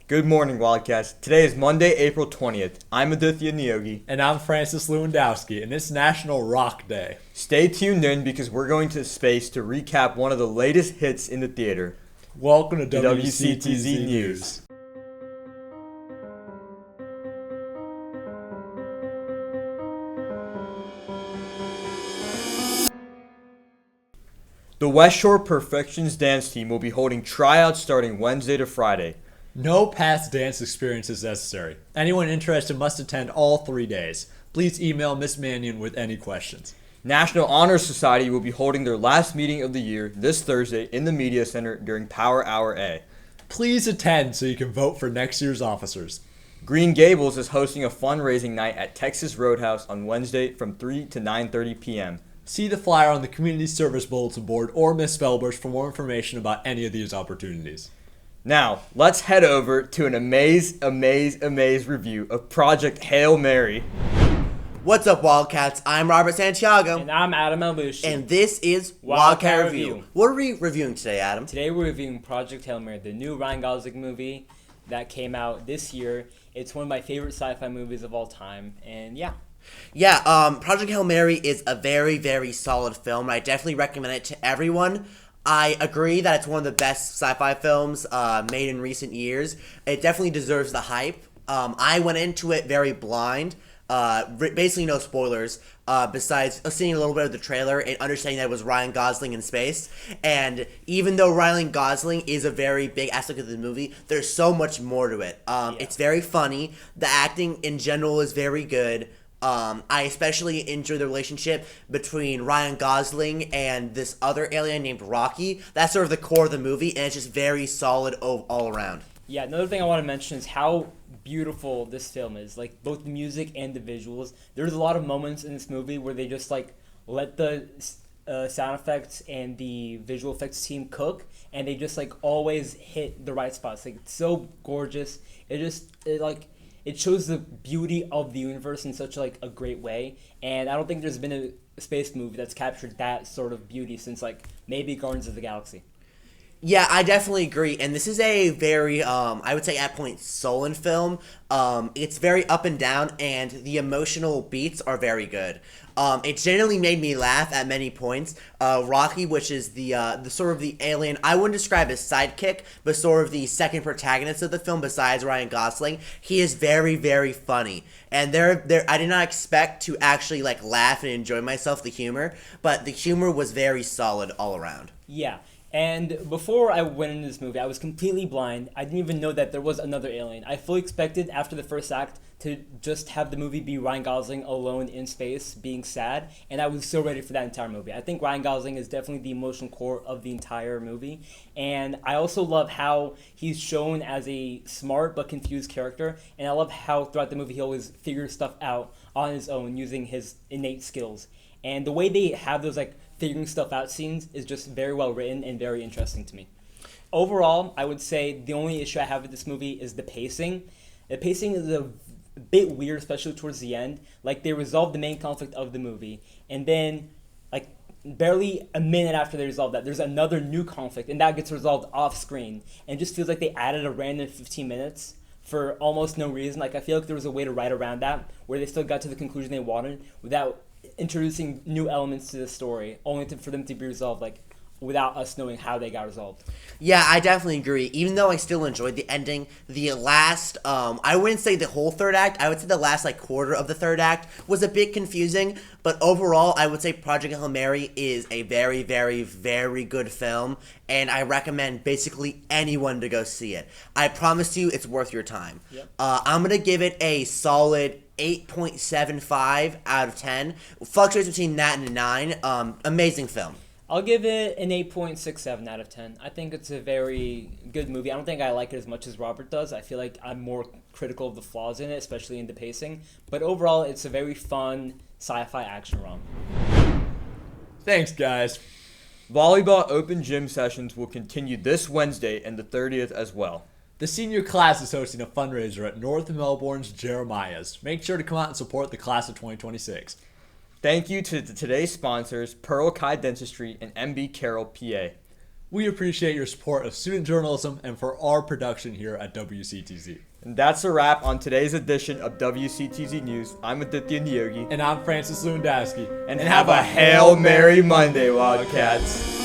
Good morning, Wildcats. Today is Monday, April 20th. I'm Aditya Niyogi. And I'm Francis Lewandowski, and it's National Rock Day. Stay tuned in because we're going to space to recap one of the latest hits in the theater. Welcome to The WCTZ News. The West Shore Perfections dance team will be holding tryouts starting Wednesday to Friday. No past dance experience is necessary. Anyone interested must attend all 3 days. Please email Miss Mannion with any questions. National Honor Society will be holding their last meeting of the year this Thursday in the Media Center during Power Hour A. Please attend so you can vote for next year's officers. Green Gables is hosting a fundraising night at Texas Roadhouse on Wednesday from 3 to 9:30 p.m. See the flyer on the Community Service Bulletin Board or Miss Felbush for more information about any of these opportunities. Now, let's head over to an amaze review of Project Hail Mary. What's up, Wildcats? I'm Robert Santiago. And I'm Adam Elbush. And this is Wildcat Wildcat Review. What are we reviewing today, Adam? Today we're reviewing Project Hail Mary, the new Ryan Gosling movie that came out this year. It's one of my favorite sci-fi movies of all time, and yeah. Project Hail Mary is a very, very solid film. I definitely recommend it to everyone. I agree that it's one of the best sci-fi films made in recent years. It definitely deserves the hype. I went into it very blind. Basically no spoilers, besides seeing a little bit of the trailer and understanding that it was Ryan Gosling in space. And even though Ryan Gosling is a very big aspect of the movie, there's so much more to it. It's very funny. The acting in general is very good. I especially enjoy the relationship between Ryan Gosling and this other alien named Rocky. That's sort of the core of the movie, and it's just very solid all around. Yeah, another thing I want to mention is how beautiful this film is. Like, both the music and the visuals. There's a lot of moments in this movie where they just, let the sound effects and the visual effects team cook, and they just, always hit the right spots. It's so gorgeous. It shows the beauty of the universe in such a great way, and I don't think there's been a space movie that's captured that sort of beauty since maybe Guardians of the Galaxy. Yeah, I definitely agree, and this is a very, I would say at points, sullen film. It's very up and down, and the emotional beats are very good. It generally made me laugh at many points. Rocky, which is the sort of the alien, I wouldn't describe as sidekick, but sort of the second protagonist of the film besides Ryan Gosling, he is very, very funny. And I did not expect to actually laugh and enjoy myself, the humor, but the humor was very solid all around. Yeah. And before I went into this movie, I was completely blind. I didn't even know that there was another alien. I fully expected, after the first act, to just have the movie be Ryan Gosling alone in space, being sad, and I was so ready for that entire movie. I think Ryan Gosling is definitely the emotional core of the entire movie, and I also love how he's shown as a smart but confused character, and I love how throughout the movie he always figures stuff out on his own using his innate skills. And the way they have those figuring stuff out scenes is just very well written and very interesting to me. Overall, I would say the only issue I have with this movie is the pacing. The pacing is a bit weird, especially towards the end. They resolved the main conflict of the movie, and then barely a minute after they resolve that, there's another new conflict, and that gets resolved off screen. And it just feels like they added a random 15 minutes for almost no reason. I feel like there was a way to write around that, where they still got to the conclusion they wanted without introducing new elements to the story, only for them to be resolved without us knowing how they got resolved. Yeah, I definitely agree. Even though I still enjoyed the ending, the last, I wouldn't say the whole third act, I would say the last quarter of the third act was a bit confusing, but overall, I would say Project Hail Mary is a very, very, very good film, and I recommend basically anyone to go see it. I promise you, it's worth your time. Yep. I'm going to give it a solid 8.75 out of 10. Fluctuates between that and a 9. Amazing film. I'll give it an 8.67 out of 10. I think it's a very good movie. I don't think I like it as much as Robert does. I feel like I'm more critical of the flaws in it, especially in the pacing. But overall, it's a very fun sci-fi action rom. Thanks, guys. Volleyball open gym sessions will continue this Wednesday and the 30th as well. The senior class is hosting a fundraiser at North Melbourne's Jeremiah's. Make sure to come out and support the class of 2026. Thank you to today's sponsors, Pearl Kai Dentistry and MB Carroll, PA. We appreciate your support of student journalism and for our production here at WCTZ. And that's a wrap on today's edition of WCTZ News. I'm Aditya Niyogi. And I'm Francis Lewandowski. And have a Hail Mary Monday, Wildcats.